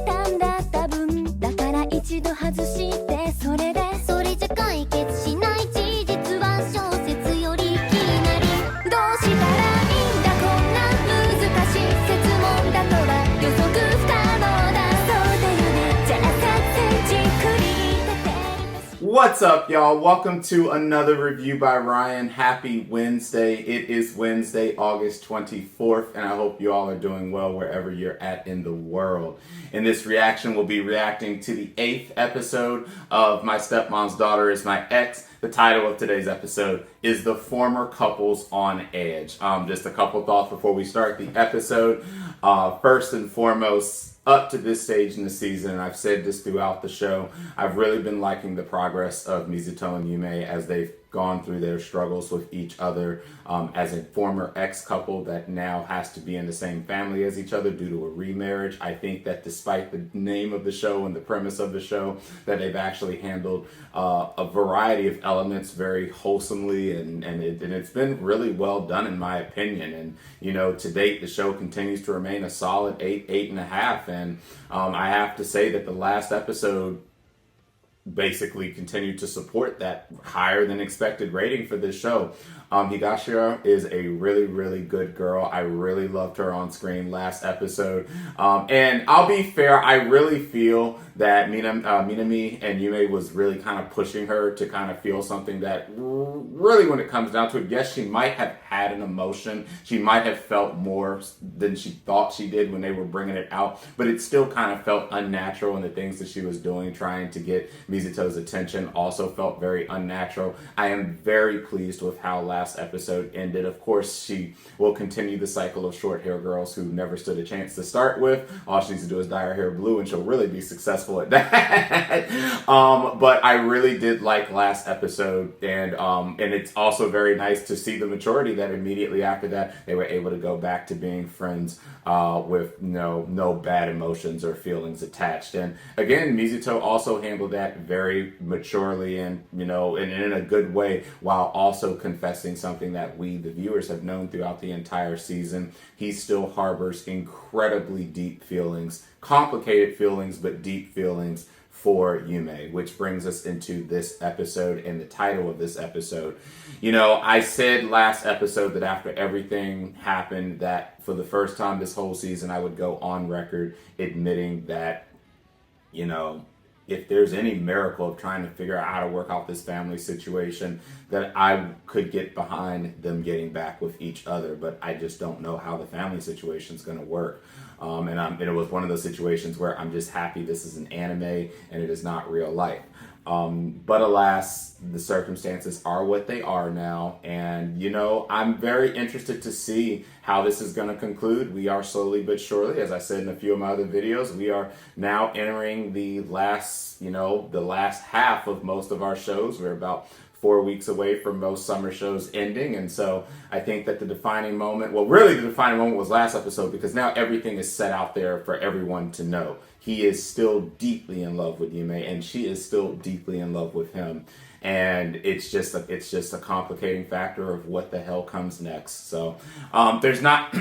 たんだ多分だから一度外してそれでそれじゃ解決しない事実は小説より気になりどうしたらいいんだこんな難しい設問だとは予測不可能だそうだよねじゃあ作戦じっくり What's up, y'all? Welcome to another review by Ryan. Happy Wednesday. It is Wednesday, August 24th, and I hope you all are doing well wherever you're at in the world. In this reaction, we'll be reacting to the 8th episode of My Stepmom's Daughter is My Ex. The title of today's episode is The Former Couples on Edge. Just a couple thoughts before we start the episode. First and foremost, up to this stage in the season, and I've said this throughout the show, I've really been liking the progress of Mizuto and Yume as they've gone through their struggles with each other as a former ex-couple that now has to be in the same family as each other due to a remarriage. I think that despite the name of the show and the premise of the show, that they've actually handled a variety of elements very wholesomely, and it's been really well done in my opinion. And you know, to date, the show continues to remain a solid 8.5, and I have to say that the last episode basically continued to support that higher than expected rating for this show. Higashira is a really, really good girl. I really loved her on screen last episode. And I'll be fair, I really feel that Minami and Yume was really kind of pushing her to kind of feel something that really, when it comes down to it, yes, she might have had an emotion. She might have felt more than she thought she did when they were bringing it out, but it still kind of felt unnatural, and the things that she was doing, trying to get Mizuto's attention, also felt very unnatural. I am very pleased with how last episode ended. Of course, she will continue the cycle of short hair girls who never stood a chance to start with. All she needs to do is dye her hair blue and she'll really be successful at that. But I really did like last episode, and it's also very nice to see the maturity that immediately after that they were able to go back to being friends with no bad emotions or feelings attached. And again, Mizuto also handled that very maturely and in a good way, while also confessing something that we, the viewers, have known throughout the entire season. He still harbors incredibly deep feelings, complicated feelings, but deep feelings for Yume, which brings us into this episode and the title of this episode. I said last episode that after everything happened, that for the first time this whole season, I would go on record admitting that, if there's any miracle of trying to figure out how to work out this family situation, that I could get behind them getting back with each other. But I just don't know how the family situation is going to work. And it was one of those situations where I'm just happy this is an anime and it is not real life. But alas, the circumstances are what they are now. And, I'm very interested to see how this is going to conclude. We are slowly but surely, as I said in a few of my other videos, we are now entering the last half of most of our shows. We're about 4 weeks away from most summer shows ending. And so I think that the defining moment was last episode, because now everything is set out there for everyone to know. He is still deeply in love with Yume, and she is still deeply in love with him. And it's just a complicating factor of what the hell comes next. So there's not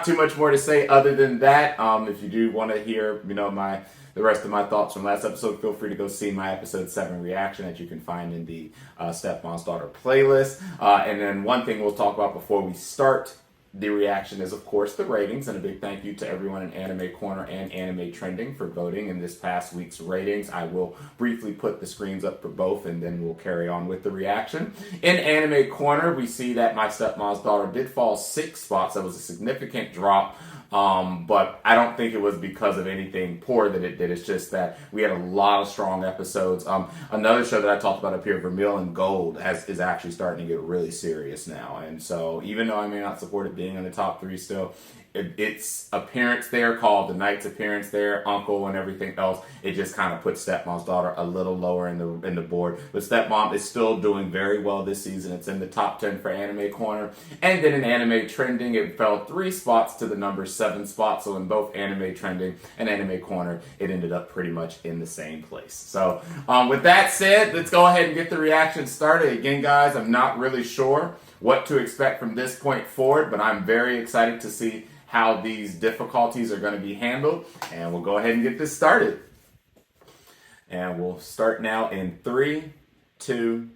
too much more to say other than that. If you do want to hear the rest of my thoughts from last episode, feel free to go see my episode 7 reaction that you can find in the Stepmom's Daughter playlist. And then one thing we'll talk about before we start the reaction is, of course, the ratings, and a big thank you to everyone in Anime Corner and Anime Trending for voting in this past week's ratings. I will briefly put the screens up for both, and then we'll carry on with the reaction. In Anime Corner, we see that My Stepmom's Daughter did fall 6 spots. That was a significant drop. But I don't think it was because of anything poor that it did. It's just that we had a lot of strong episodes. Another show that I talked about up here, Vermeil and Gold, is actually starting to get really serious now. And so even though I may not support it being in the top 3 still, its appearance there, called the Knight's appearance there, Uncle and everything else, it just kind of puts Stepmom's Daughter a little lower in the board. But Stepmom is still doing very well this season. It's in the top 10 for Anime Corner. And then in Anime Trending, it fell 3 spots to the number 7 spot. So in both Anime Trending and Anime Corner, it ended up pretty much in the same place. So with that said, let's go ahead and get the reaction started. Again, guys, I'm not really sure what to expect from this point forward, but I'm very excited to see how these difficulties are going to be handled. And we'll go ahead and get this started. And we'll start now in 3, 2,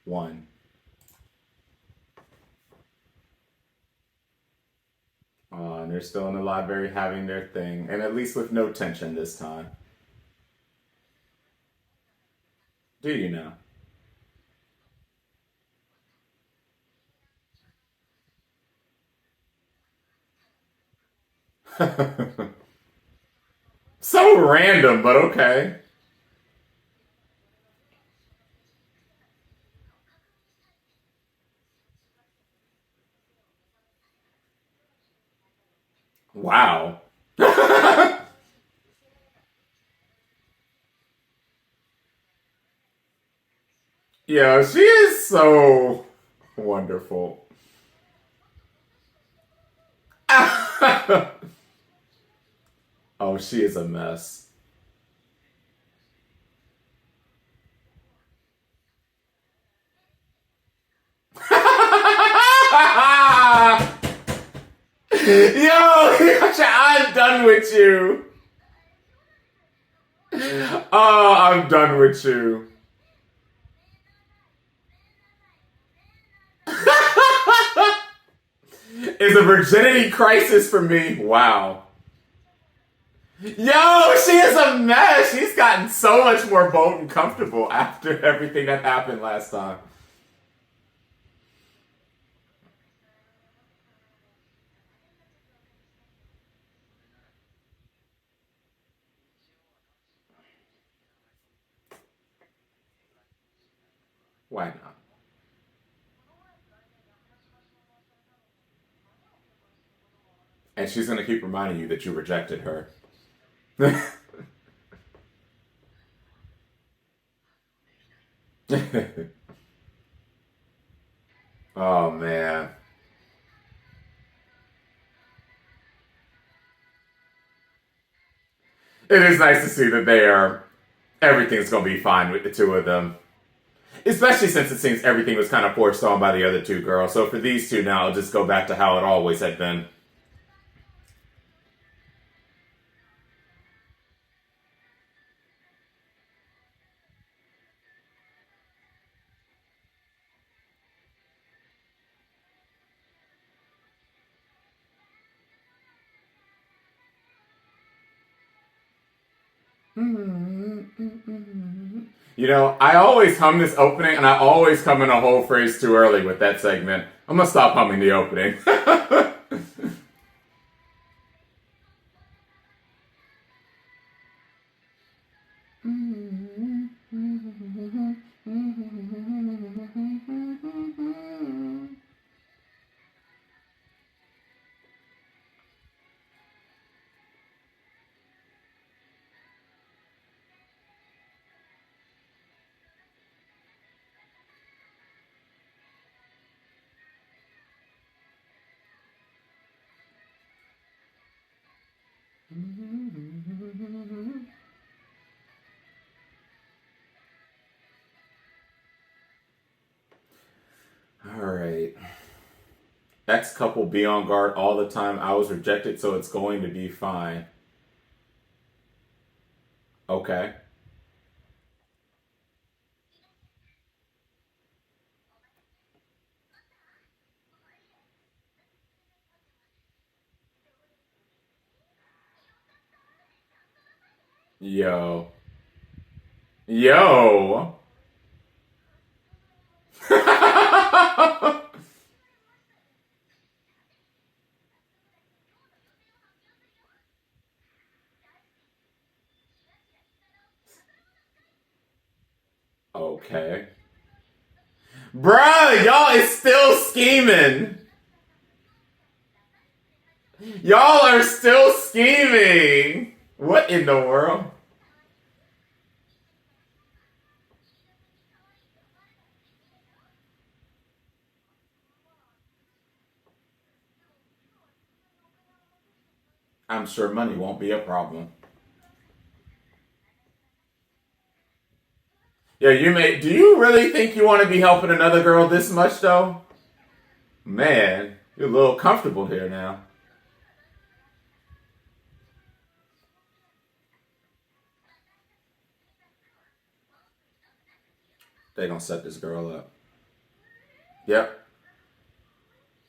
1. And they're still in the library having their thing, and at least with no tension this time. Do you know? So random, but okay. Wow. Yeah, she is so wonderful. Oh, she is a mess. Yo, I'm done with you. Oh, I'm done with you. It's a virginity crisis for me. Wow. Yo, she is a mess. She's gotten so much more bold and comfortable after everything that happened last time. Why not? And she's going to keep reminding you that you rejected her. Oh, man. It is nice to see that everything's going to be fine with the two of them. Especially since it seems everything was kind of forced on by the other two girls. So for these two now, it'll just go back to how it always had been. You know, I always hum this opening, and I always come in a whole phrase too early with that segment. I'm gonna stop humming the opening. All right. Ex couple be on guard all the time. I was rejected, so it's going to be fine. Okay. Yo. Yo. Okay. Bruh, y'all is still scheming. Y'all are still scheming. What in the world? I'm sure money won't be a problem. Yeah, do you really think you want to be helping another girl this much though? Man, you're a little comfortable here now. They gonna set this girl up. Yep.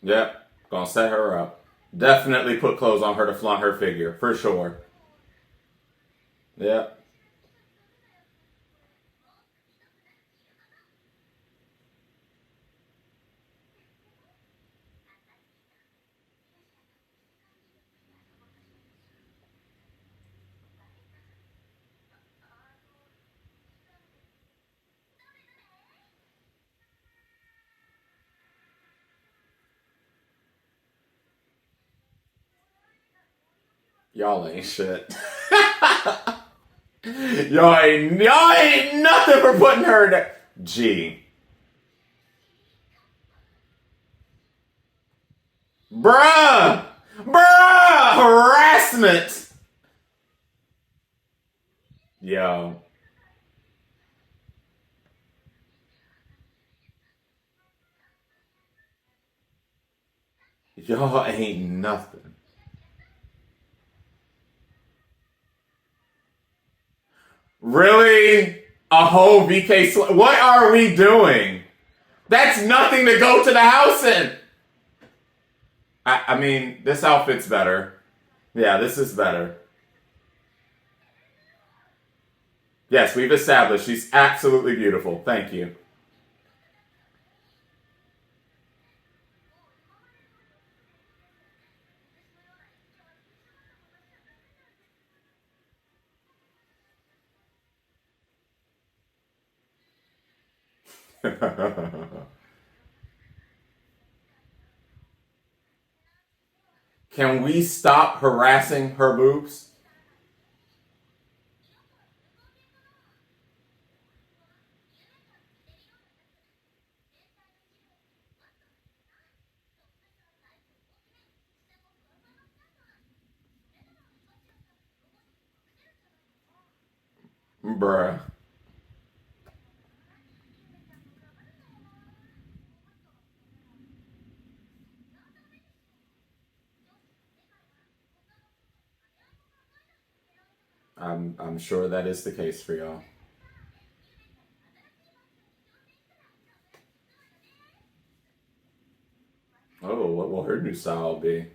Yep. Gonna set her up. Definitely put clothes on her to flaunt her figure, for sure. Yep. Y'all ain't shit. y'all ain't nothing for putting her in there. Gee. Bruh! Bruh! Harassment! Yo. Y'all ain't nothing. Really? A whole What are we doing? That's nothing to go to the house in. I mean, this outfit's better. Yeah, this is better. Yes, we've established she's absolutely beautiful. Thank you. Can we stop harassing her boobs? Bruh. I'm sure that is the case for y'all. Oh, what will her new style be?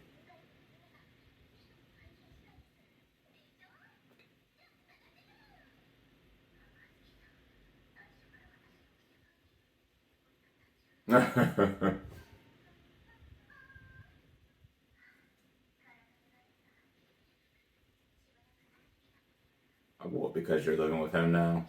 Well, because you're living with him now.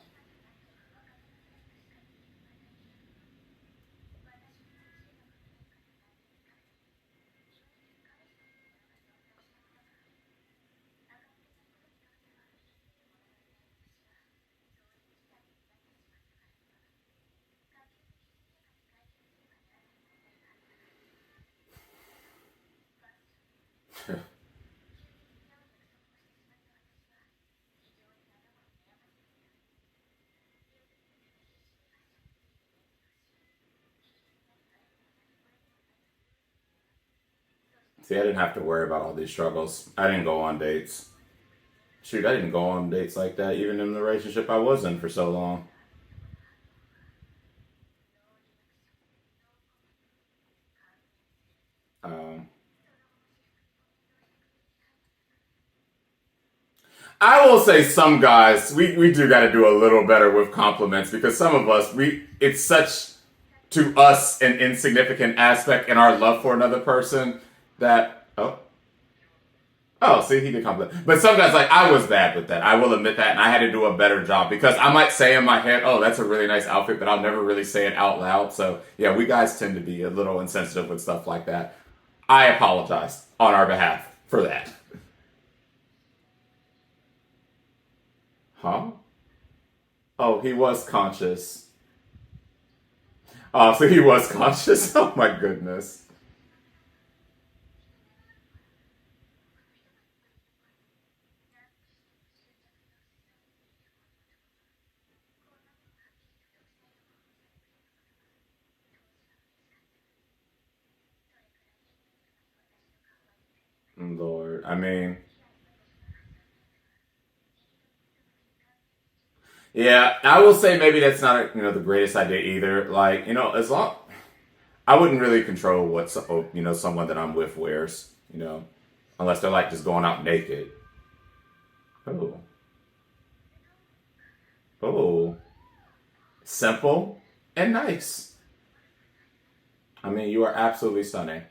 See, I didn't have to worry about all these struggles. I didn't go on dates. Shoot, I didn't go on dates like that even in the relationship I was in for so long. Um, I will say some guys, we do got to do a little better with compliments because some of us, it's such to us an insignificant aspect in our love for another person that, oh, see, he did compliment. But some guys, like, I was bad with that. I will admit that, and I had to do a better job because I might say in my head, oh, that's a really nice outfit, but I'll never really say it out loud. So, yeah, we guys tend to be a little insensitive with stuff like that. I apologize on our behalf for that. Huh? Oh, he was conscious. Oh, so he was conscious? Oh, my goodness. Lord. I mean, yeah, I will say maybe that's not the greatest idea either. Like as long I wouldn't really control what someone that I'm with wears. Unless they're like just going out naked. Oh, oh, simple and nice. I mean, you are absolutely stunning.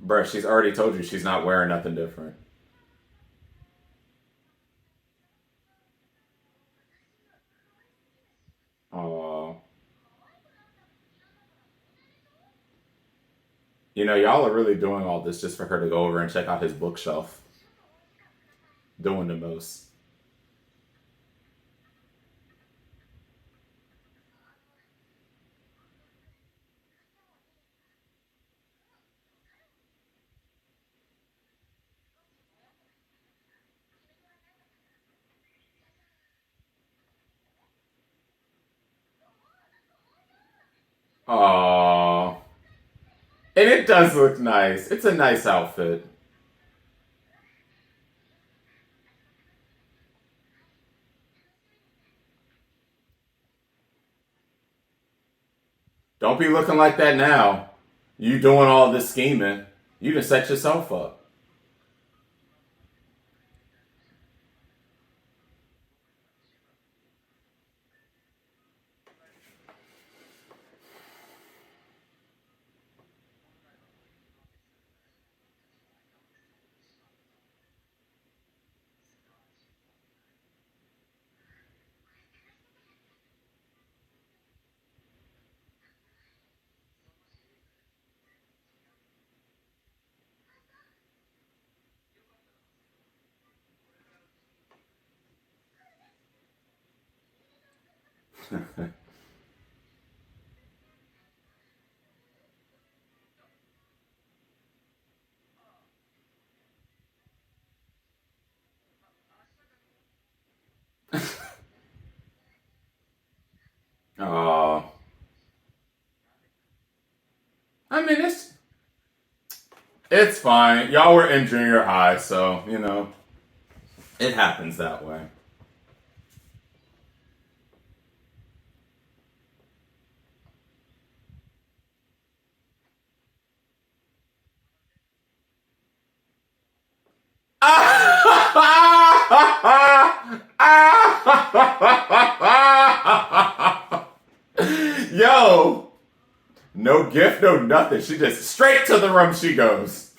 Bruh, she's already told you she's not wearing nothing different. Oh, y'all are really doing all this just for her to go over and check out his bookshelf. Doing the most. Oh, and it does look nice. It's a nice outfit. Don't be looking like that now. You doing all this scheming. You just set yourself up. Oh, I mean it's fine. Y'all were in junior high, so it happens that way. Yo, no gift, no nothing. She just straight to the room she goes.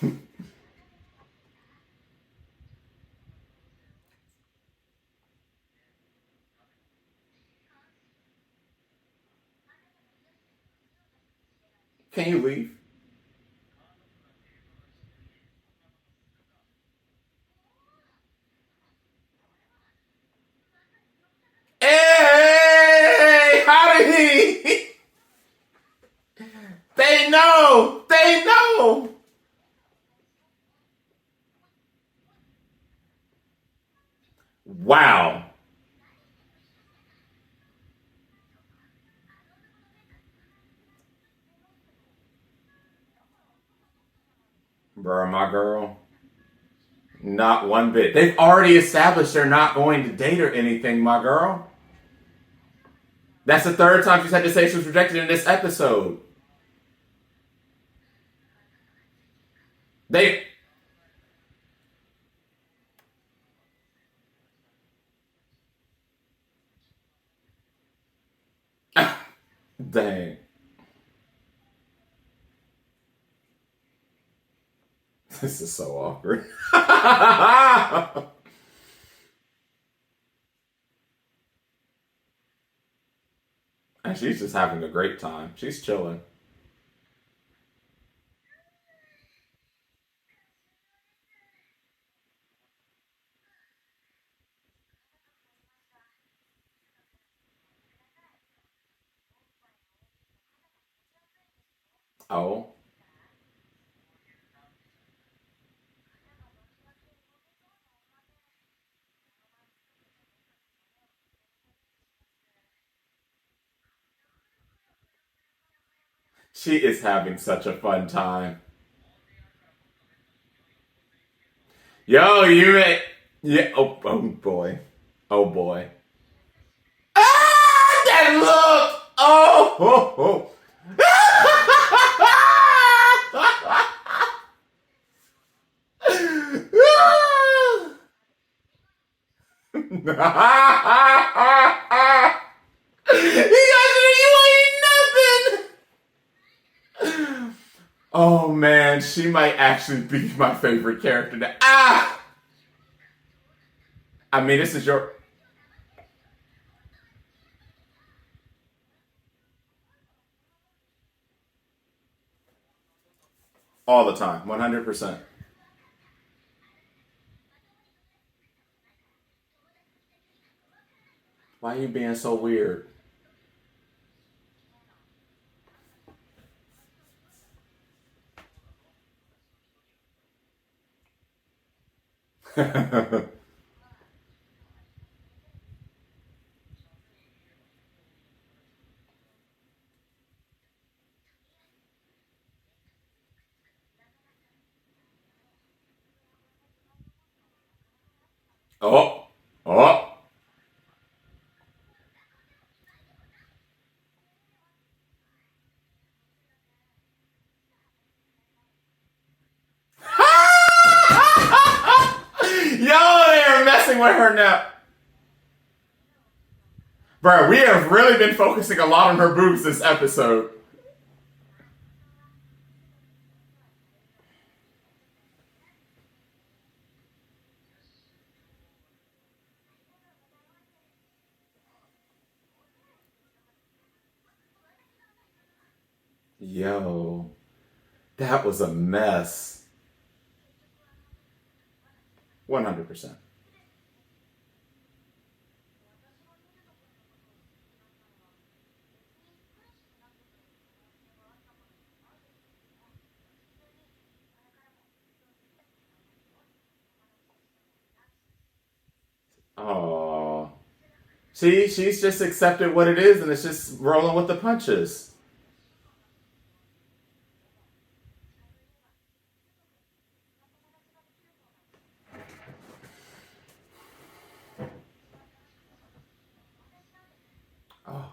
Can you leave? Hey, how did he? They know. They know. Wow. Bro, my girl. Not one bit. They've already established they're not going to date or anything, my girl. That's the third time she's had to say she was rejected in this episode. They. Dang. This is so awkward. And she's just having a great time. She's chilling. Oh. She is having such a fun time. Yo, you may. Yeah. Oh boy. Oh boy. Ah, that look. Oh. Oh, oh. He goes, you ain't nothing. Oh man, she might actually be my favorite character now. Ah! I mean, this is your. All the time, 100%. Why are you being so weird? Oh, oh. Yo, they are messing with her now. Bro, we have really been focusing a lot on her boobs this episode. Yo, that was a mess. 100%. Oh. See, she's just accepted what it is and it's just rolling with the punches. Oh.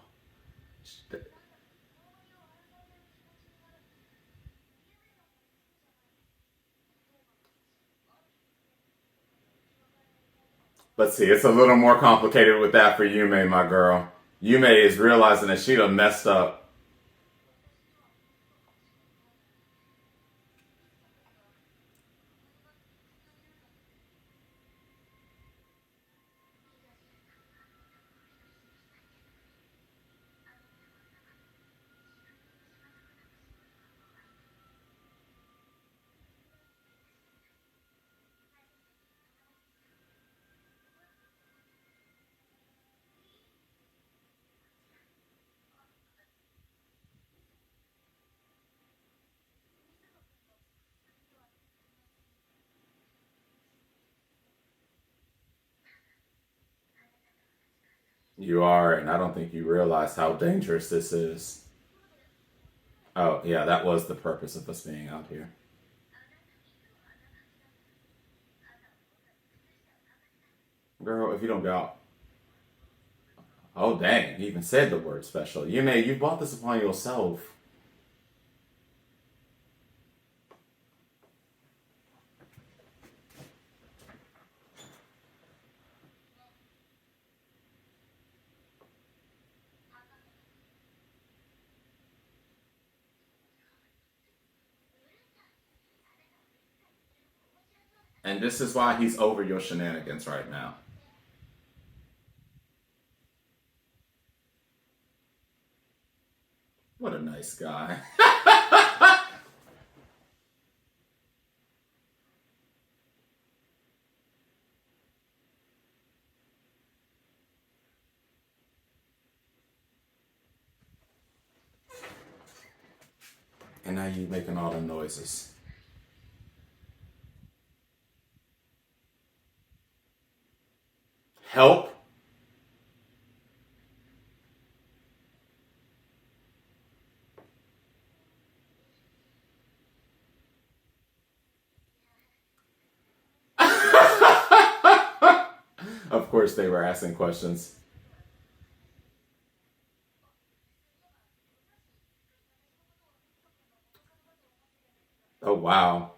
But see, it's a little more complicated with that for Yume, my girl. Yume is realizing that she done messed up. You are, and I don't think you realize how dangerous this is. Oh, yeah, that was the purpose of us being out here. Girl, if you don't go out. Oh, dang, you even said the word special. You bought this upon yourself. And this is why he's over your shenanigans right now. What a nice guy. And now you making all them noises. Help? Of course they were asking questions. Oh, wow.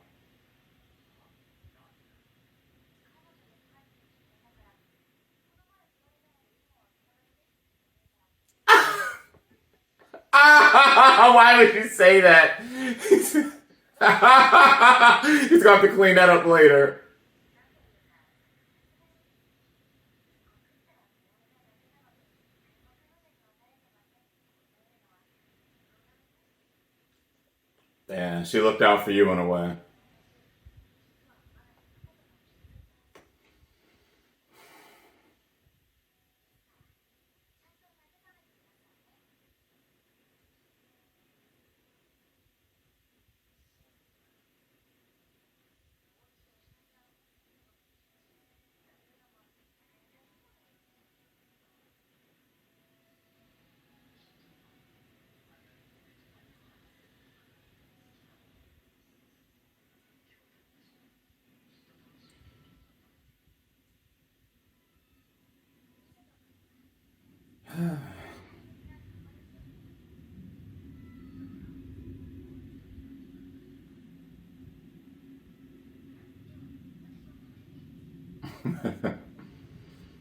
Why would you say that? He's going to have to clean that up later. Yeah, she looked out for you in a way.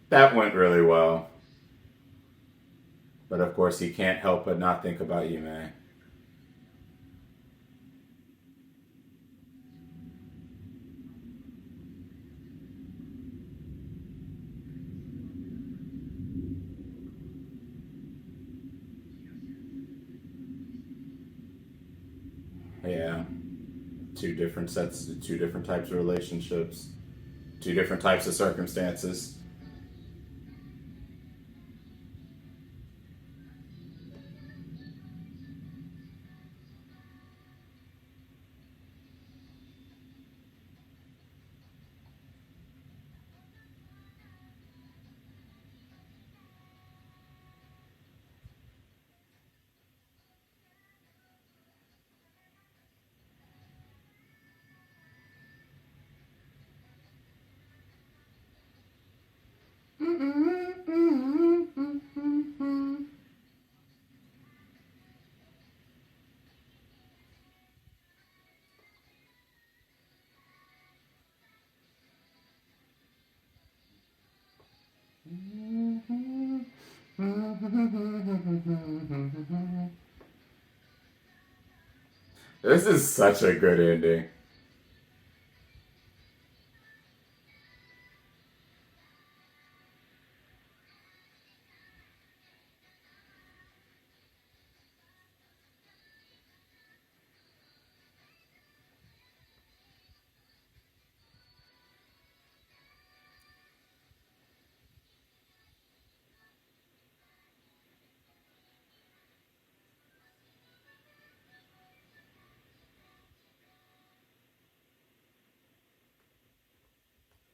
That went really well. But of course, he can't help but not think about you, man. Yeah. Two different sets, two different types of relationships, two different types of circumstances. This is such a good ending.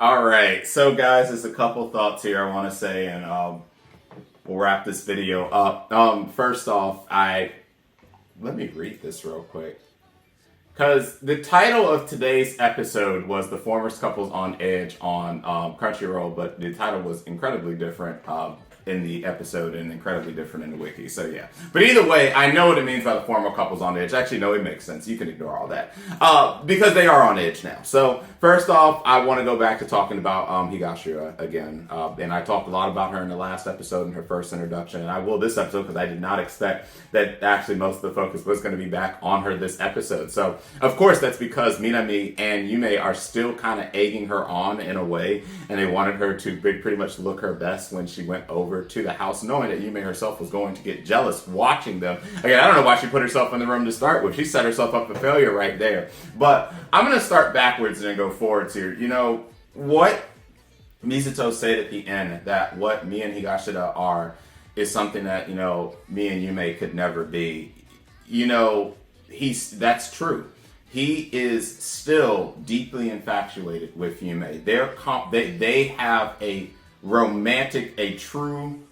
All right, so guys, there's a couple thoughts here I want to say, and we'll wrap this video up. First off, let me read this real quick. Because the title of today's episode was The Foremost Couples on Edge on Crunchyroll, but the title was incredibly different in the episode and incredibly different in the wiki. So yeah. But either way, I know what it means by the former couples on edge. Actually, no, it makes sense. You can ignore all that. Because they are on edge now. So first off, I want to go back to talking about Higashira again. And I talked a lot about her in the last episode in her first introduction. And I will this episode because I did not expect that actually most of the focus was going to be back on her this episode. So of course, that's because Minami and Yume are still kind of egging her on in a way. And they wanted her to pretty much look her best when she went over to the house, knowing that Yume herself was going to get jealous watching them. Again, I don't know why she put herself in the room to start with. She set herself up for failure right there. But I'm going to start backwards and then go forwards here. You know, what Mizuto said at the end, that what me and Higashida are is something that, you know, me and Yume could never be. You know, that's true. He is still deeply infatuated with Yume. They have a true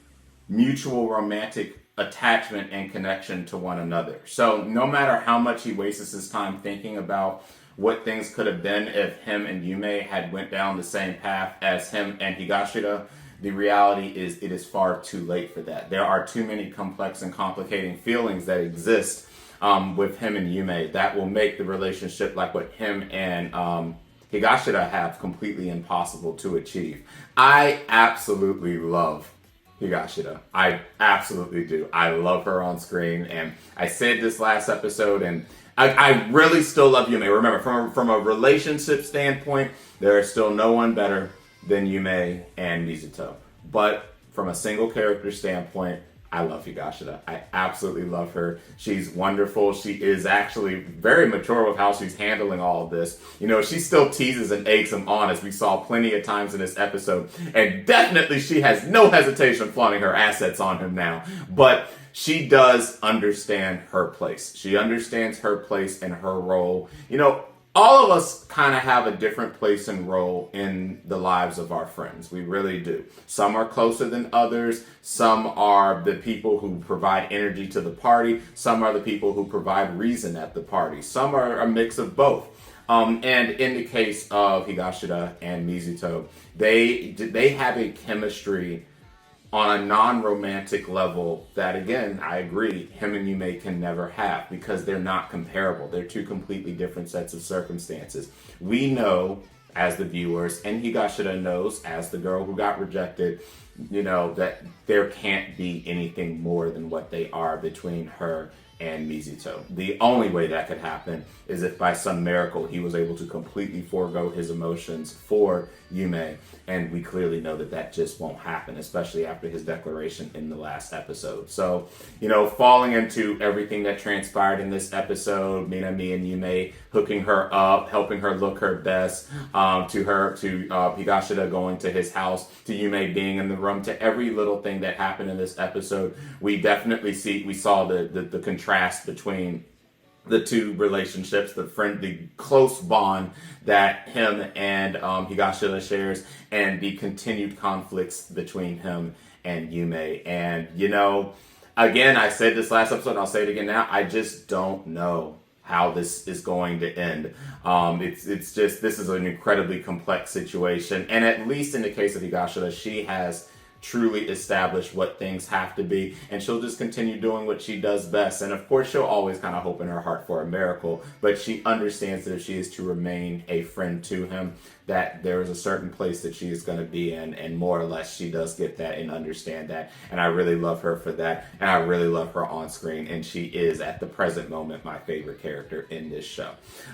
mutual romantic attachment and connection to one another. So no matter how much he wastes his time thinking about what things could have been if him and Yume had went down the same path as him and Higashida, the reality is it is far too late for that. There are too many complex and complicating feelings that exist with him and Yume that will make the relationship like what him and Higashida have completely impossible to achieve. I absolutely love Higashida. I absolutely do. I love her on screen, and I said this last episode, and I really still love Yume. Remember, from a relationship standpoint, there is still no one better than Yume and Mizuto. But from a single character standpoint, I love Higashida. I absolutely love her. She's wonderful. She is actually very mature with how she's handling all of this. You know, she still teases and eggs him on, as we saw plenty of times in this episode. And definitely she has no hesitation flaunting her assets on him now. But she does understand her place. She understands her place and her role. You know, all of us kind of have a different place and role in the lives of our friends. We really do. Some are closer than others. Some are the people who provide energy to the party. Some are the people who provide reason at the party. Some are a mix of both. And in the case of Higashida and Mizuto, they have a chemistry on a non-romantic level that, again, I agree, him and Yume can never have, because they're not comparable. They're two completely different sets of circumstances. We know, as the viewers, and Higashida knows, as the girl who got rejected, you know, that there can't be anything more than what they are between her and Mizuto. The only way that could happen is if by some miracle he was able to completely forego his emotions for Yume, and we clearly know that that just won't happen, especially after his declaration in the last episode. So, you know, falling into everything that transpired in this episode, Minami and Yume hooking her up, helping her look her best, to Higashida going to his house, to Yume being in the room, to every little thing that happened in this episode, we saw the contrast between the two relationships, the close bond that him and Higashida shares, and the continued conflicts between him and Yume. And, you know, again, I said this last episode, and I'll say it again now, I just don't know how this is going to end. It's just, this is an incredibly complex situation. And at least in the case of Higashida, she has truly established what things have to be, and she'll just continue doing what she does best. And of course, she'll always kind of hope in her heart for a miracle, but she understands that if she is to remain a friend to him, that there is a certain place that she is going to be in, and more or less she does get that and understand that. And I really love her for that, and I really love her on screen, and she is at the present moment my favorite character in this show.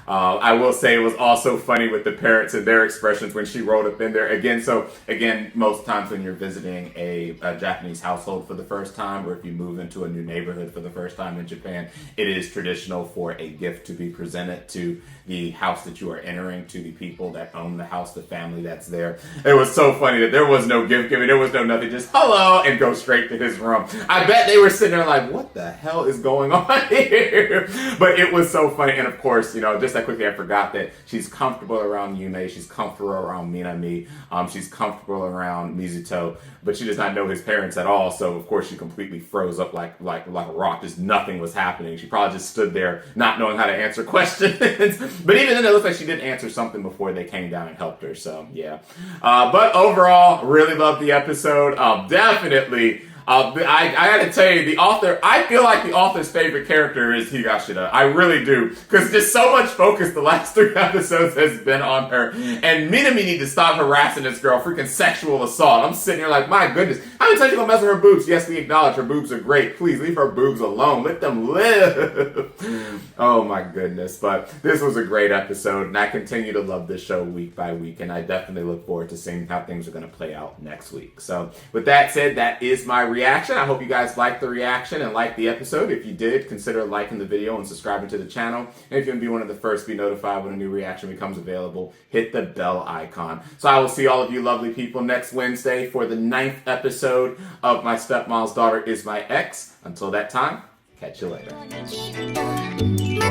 I will say it was also funny with the parents and their expressions when she rolled up in there again. So again, most times when you're visiting a Japanese household for the first time, or if you move into a new neighborhood for the first time in Japan, it is traditional for a gift to be presented to the house that you are entering, to the people that own the house, the family that's there. It was so funny that there was no gift giving, there was no nothing, just hello, and go straight to his room. I bet they were sitting there like, what the hell is going on here? But it was so funny. And of course, you know, just that quickly, I forgot that she's comfortable around Yume, she's comfortable around Minami, she's comfortable around Mizuto, but she does not know his parents at all. So of course she completely froze up like a rock. Just nothing was happening. She probably just stood there not knowing how to answer questions. But even then, it looks like she did answer something before they came down and helped her. So yeah. But overall, really loved the episode. Definitely. I gotta tell you, the author, I feel like the author's favorite character is Higashida. I really do. Because just so much focus the last 3 episodes has been on her. And Minami need to stop harassing this girl. Freaking sexual assault. I'm sitting here like, my goodness. How many times you gonna mess with her boobs? Yes, we acknowledge her boobs are great. Please leave her boobs alone. Let them live. Oh my goodness. But this was a great episode. And I continue to love this show week by week. And I definitely look forward to seeing how things are gonna play out next week. So with that said, that is my reaction. I hope you guys liked the reaction and liked the episode. If you did, consider liking the video and subscribing to the channel. And if you want to be one of the first to be notified when a new reaction becomes available, hit the bell icon. So I will see all of you lovely people next Wednesday for the 9th episode of My Stepmom's Daughter Is My Ex. Until that time, Catch you later. 間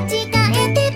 違えて